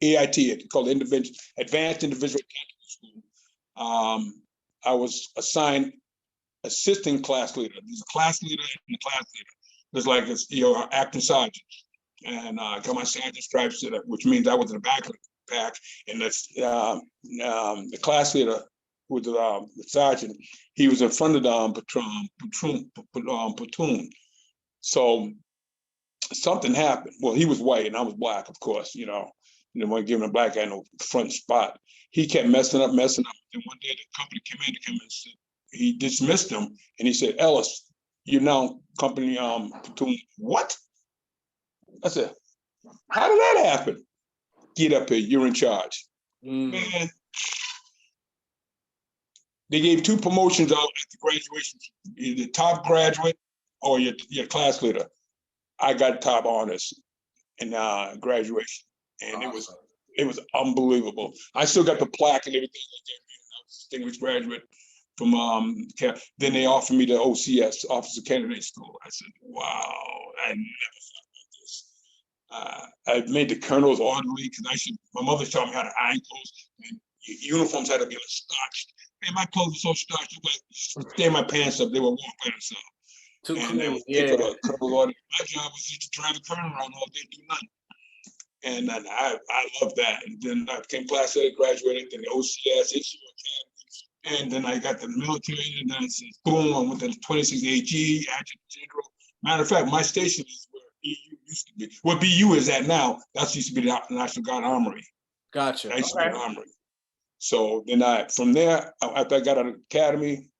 AIT, called Advanced Individual Tactical School. I was assigned assistant class leader. There's a class leader and a class leader. There's like this, acting sergeant. And I got my sergeant stripes, which means I was in the back of the pack. And the class leader, who was the sergeant, he was in front of the platoon. So something happened. Well, he was white and I was black, of course. You didn't want to give him a black guy no front spot. He kept messing up. And one day the company commander came in and said, he dismissed him and he said, Ellis, you're now company platoon. What? I said, how did that happen? Get up here, you're in charge. Man, they gave 2 promotions out at the graduation, either top graduate or your class leader. I got top honors in graduation, and awesome. It was unbelievable. I still got the plaque and everything like that. I was a distinguished graduate from then they offered me the OCS, Officer Candidate School. I said, wow, I never thought about this. I made the colonels orderly because my mother taught me how to iron clothes, and uniforms had to be starched. Man, my clothes were so starched, you could stay my pants up, they would walk by themselves. Too and clean, they would pick for the colonel order. My job was just to drive the colonel around all day, do nothing. And then I loved that. And then I became class head, graduated, then the OCS, Academy. And then I got the military, and then I said, boom, I went to the 26 AG, adjutant general. Matter of fact, my station is where EU used to be. What BU is at now, that used to be the National Guard Armory. Gotcha. I used to be an armory. So then from there, after I got out of the academy,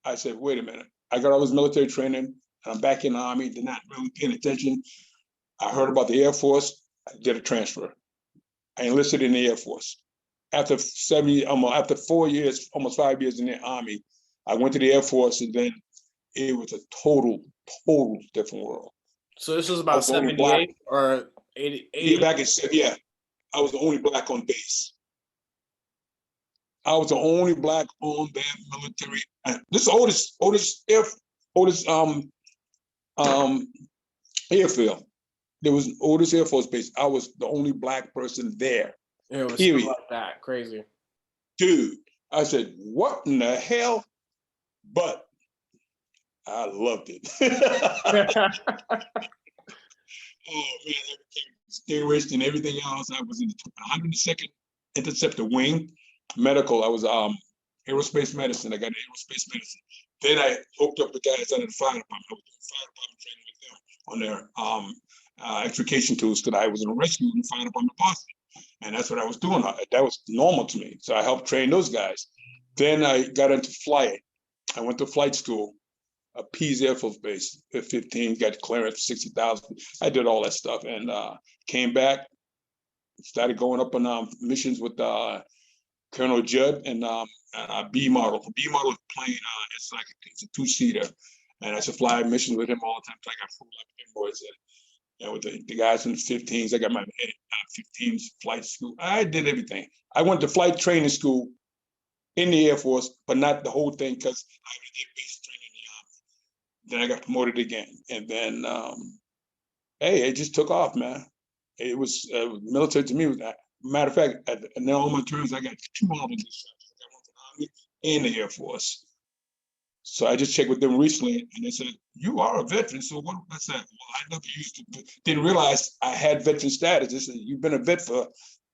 I said, wait a minute. I got all this military training, and I'm back in the Army. They're not really paying attention. I heard about the Air Force. I did a transfer. I enlisted in the Air Force. After 4 years, almost 5 years in the Army, I went to the Air Force, and then it was a total different world. So this was about 78 or 80? Yeah, I was the only black on base. I was the only black on that military. This is oldest airfield. There was oldest Air Force base. I was the only black person there. It was still like that. Crazy. Dude, I said, what in the hell? But I loved it. Oh man, I became distinguished and everything else. I was in the 102nd Interceptor Wing. Medical, I was aerospace medicine. I got aerospace medicine. Then I hooked up with guys under the fire department. I was doing fire department training with them on their extrication tools because I was in a rescue in the fire department of Boston. And that's what I was doing. That was normal to me. So I helped train those guys. Then I got into flight. I went to flight school, Pease Air Force Base at 15, got clearance for 60,000. I did all that stuff and came back, started going up on missions with Colonel Judd and B model. B model plane, it's a two-seater. And I used to fly missions with him all the time. So I got full up invoice. And with the guys in the 15s, I got my 15s flight school. I did everything. I went to flight training school in the Air Force, but not the whole thing because I did basic training in the Army. Then I got promoted again. And then, hey, it just took off, man. It was military to me. Matter of fact, and then all my terms, I got 2 obligations. I went to the Army and the Air Force. So I just checked with them recently, and they said, "You are a veteran." So what? I said, "Well, I never used to. Didn't realize I had veteran status." They said, "You've been a vet for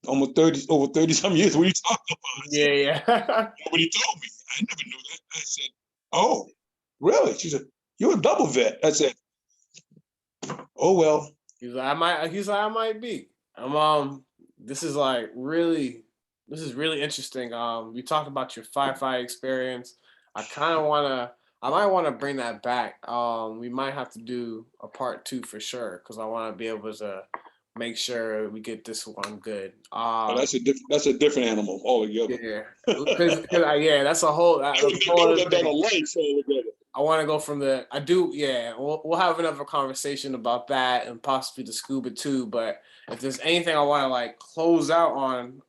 almost over 30 some years. What are you talking about?" Yeah, yeah. Nobody told me. I never knew that. I said, "Oh, really?" She said, "You're a double vet." I said, "Oh well." He's like, I might be. This is like really, this is really interesting. You talked about your firefighting experience. I might wanna bring that back. We might have to do a part 2 for sure because I want to be able to make sure we get this one good. Well, that's a different animal altogether. Yeah, because yeah, that's a whole That that's a was whole other done thing. a life altogether. I want to go from the I do yeah we'll have another conversation about that and possibly the scuba too. But if there's anything I want to like close out on,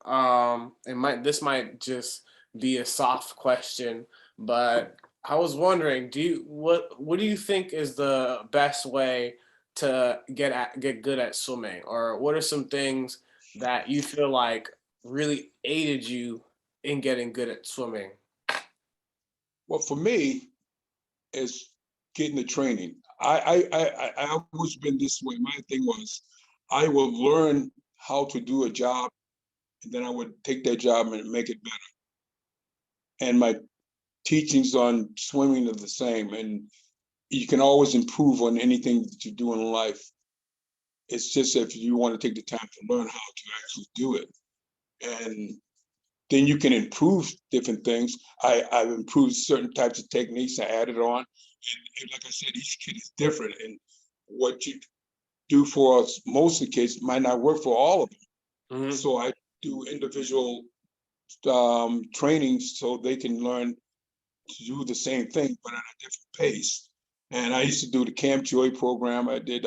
this might just be a soft question, but I was wondering, what do you think is the best way to get good at swimming, or what are some things that you feel like really aided you in getting good at swimming? Well, for me, it's getting the training. I always been this way. My thing was, I will learn how to do a job, and then I would take that job and make it better. And my teachings on swimming are the same. And you can always improve on anything that you do in life. It's just if you want to take the time to learn how to actually do it. And then you can improve different things. I've improved certain types of techniques. I added on. And like I said, each kid is different. And what you do for us, most of the kids might not work for all of them. Mhm. So I do individual training so they can learn to do the same thing, but at a different pace. And I used to do the Camp Joy program. I did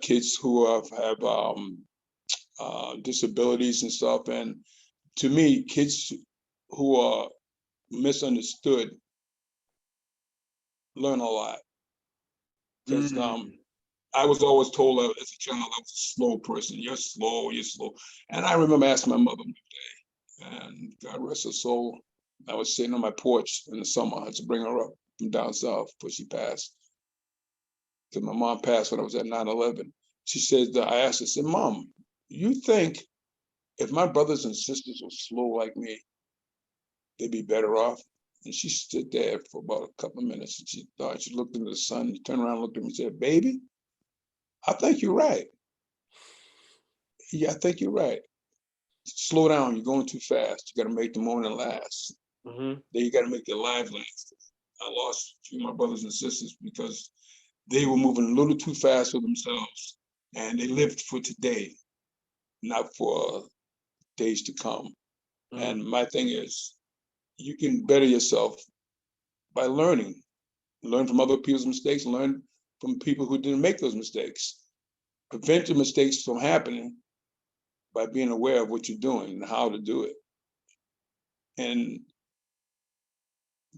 kids who have disabilities and stuff. And to me, kids who are misunderstood learn a lot. Because I was always told as a child I was a slow person. You're slow, you're slow. And I remember asking my mother one day, and God rest her soul, I was sitting on my porch in the summer. I had to bring her up from down south before she passed. Because my mom passed when I was at 9/11. She said, I asked her, I said, "Mom, you think if my brothers and sisters were slow like me, they'd be better off?" And she stood there for about a couple of minutes and she thought, she looked into the sun, she turned around and looked at me and said, "Baby, I think you're right. Yeah, I think you're right. Slow down, you're going too fast. You got to make the morning last. Mhm. Then you got to make your life last." I lost a few of my brothers and sisters because they were moving a little too fast for themselves. And they lived for today, not for days to come. And my thing is, you can better yourself by learning. Learn from other people's mistakes, learn from people who didn't make those mistakes. Prevent your mistakes from happening by being aware of what you're doing and how to do it. And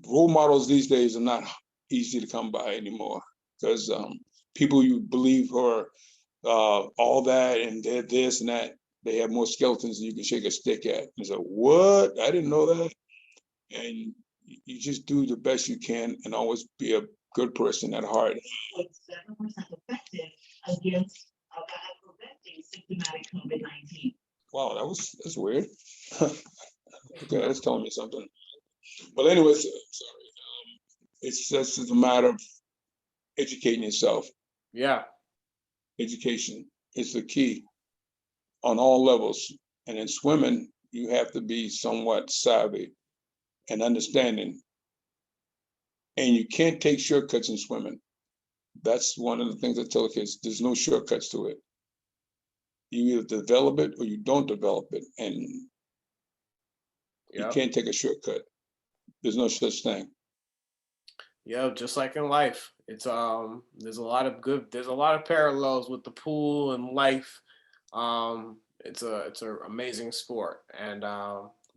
role models these days are not easy to come by anymore because people you believe are all that and they're this and that, they have more skeletons than you can shake a stick at. It's like, what? I didn't know that. And you just do the best you can and always be a good person at heart. It's 7% effective against preventing symptomatic COVID-19. Wow, that's weird. Okay, that's telling me something. But anyways, sorry. It's just a matter of educating yourself. Yeah. Education is the key. on all levels. And in swimming, you have to be somewhat savvy and understanding. And you can't take shortcuts in swimming. That's one of the things I tell the kids, there's no shortcuts to it. You either develop it or you don't develop it. And you Yep. can't take a shortcut. There's no such thing. Yeah, just like in life, it's there's a lot of parallels with the pool and life. It's a amazing sport, and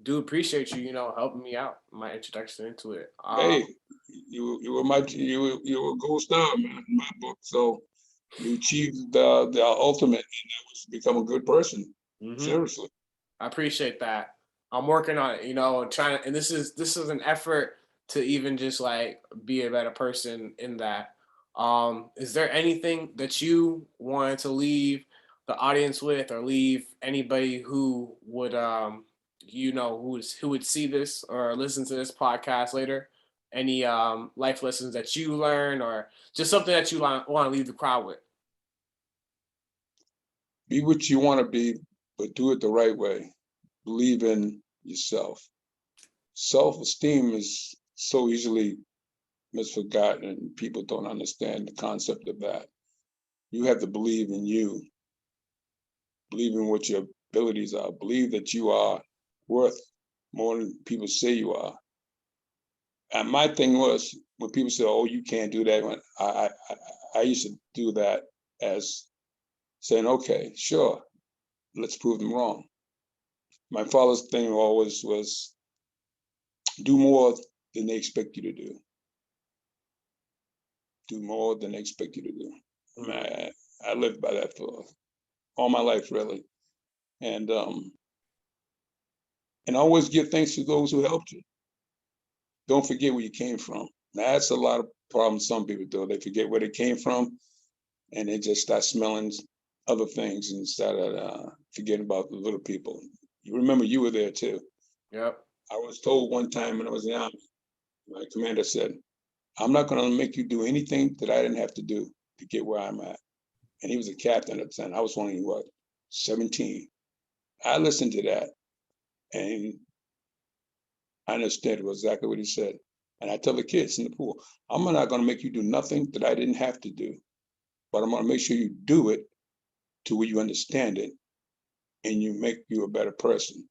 do appreciate you, helping me out in my introduction into it. Hey, you were a gold star, man, in my book. So you achieved the ultimate, and that was to become a good person. Mhm. Seriously. I appreciate that. I'm working on it, and trying to, and this is an effort to even just like be a better person in that. Is there anything that you wanted to leave the audience with, or leave anybody who would who would see this or listen to this podcast later? Any life lessons that you learned, or just something that you want to leave the crowd with? Be what you want to be, but do it the right way. Believe in yourself. Self-esteem is so easily misforgotten, and people don't understand the concept of that. You have to believe in you, believe in what your abilities are, believe that you are worth more than people say you are. And my thing was, when people say, "Oh, you can't do that," I used to do that as saying, "Okay, sure, let's prove them wrong." My father's thing always was, do more than they expect you to do. Do more than they expect you to do. I lived by that for all my life, really. And always give thanks to those who helped you. Don't forget where you came from. That's a lot of problems some people do. They forget where they came from, and they just start smelling other things instead of forgetting about the little people. You remember you were there too. Yep. I was told one time when I was in the Army, my commander said, "I'm not going to make you do anything that I didn't have to do to get where I'm at." And he was a captain at the time. I was only, 17. I listened to that, and I understood exactly what he said. And I tell the kids in the pool, I'm not going to make you do nothing that I didn't have to do, but I'm going to make sure you do it to where you understand it and you make you a better person.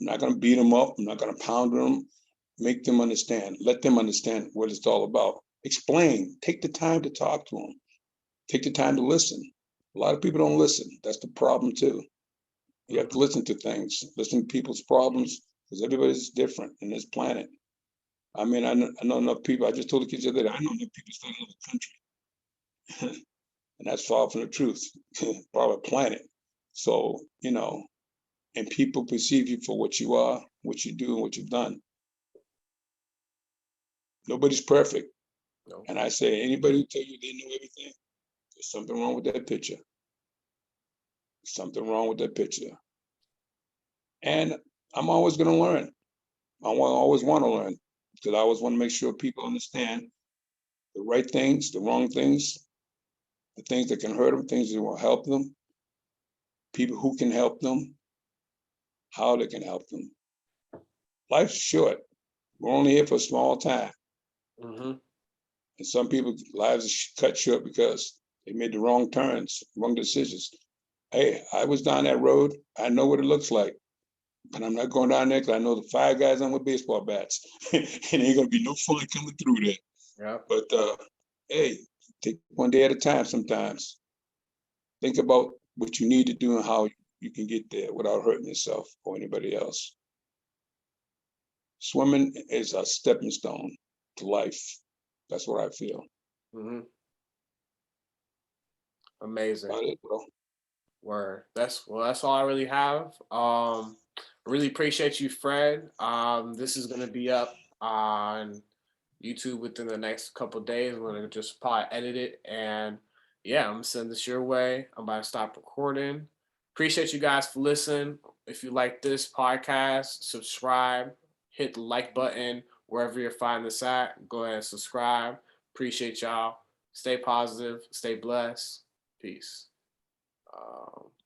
I'm not going to beat them up. I'm not going to pound them. Make them understand. Let them understand what it's all about. Explain. Take the time to talk to them. Take the time to listen. A lot of people don't listen. That's the problem too. You have to listen to things, listen to people's problems, because everybody's different in this planet. I mean, I know enough people. I just told the kids the other day, I know enough people starting another country. And that's far from the truth, part of a planet. So, and people perceive you for what you are, what you do, and what you've done. Nobody's perfect. No. And I say, anybody who tell you they know everything, there's something wrong with that picture. Something wrong with that picture. And I'm always going to learn. I always want to learn, because I always want to make sure people understand the right things, the wrong things, the things that can hurt them, things that will help them, people who can help them, how they can help them. Life's short. We're only here for a small time. Mm-hmm. And some people's lives are cut short because they made the wrong turns, wrong decisions. Hey, I was down that road. I know what it looks like. But I'm not going down there because I know the 5 guys on with baseball bats. And ain't going to be no fun coming through there. Yep. But hey, take one day at a time sometimes. Think about what you need to do and how you can get there without hurting yourself or anybody else. Swimming is a stepping stone to life. That's what I feel. Mm-hmm. Amazing. About it, bro. Word. That's all I really have. Really appreciate you, Fred. This is gonna be up on YouTube within the next couple of days. I'm gonna just probably edit it, and yeah, I'm gonna send this your way. I'm about to stop recording. Appreciate you guys for listening. If you like this podcast, subscribe, hit the like button wherever you're finding this at. Go ahead and subscribe. Appreciate y'all. Stay positive, stay blessed. Peace.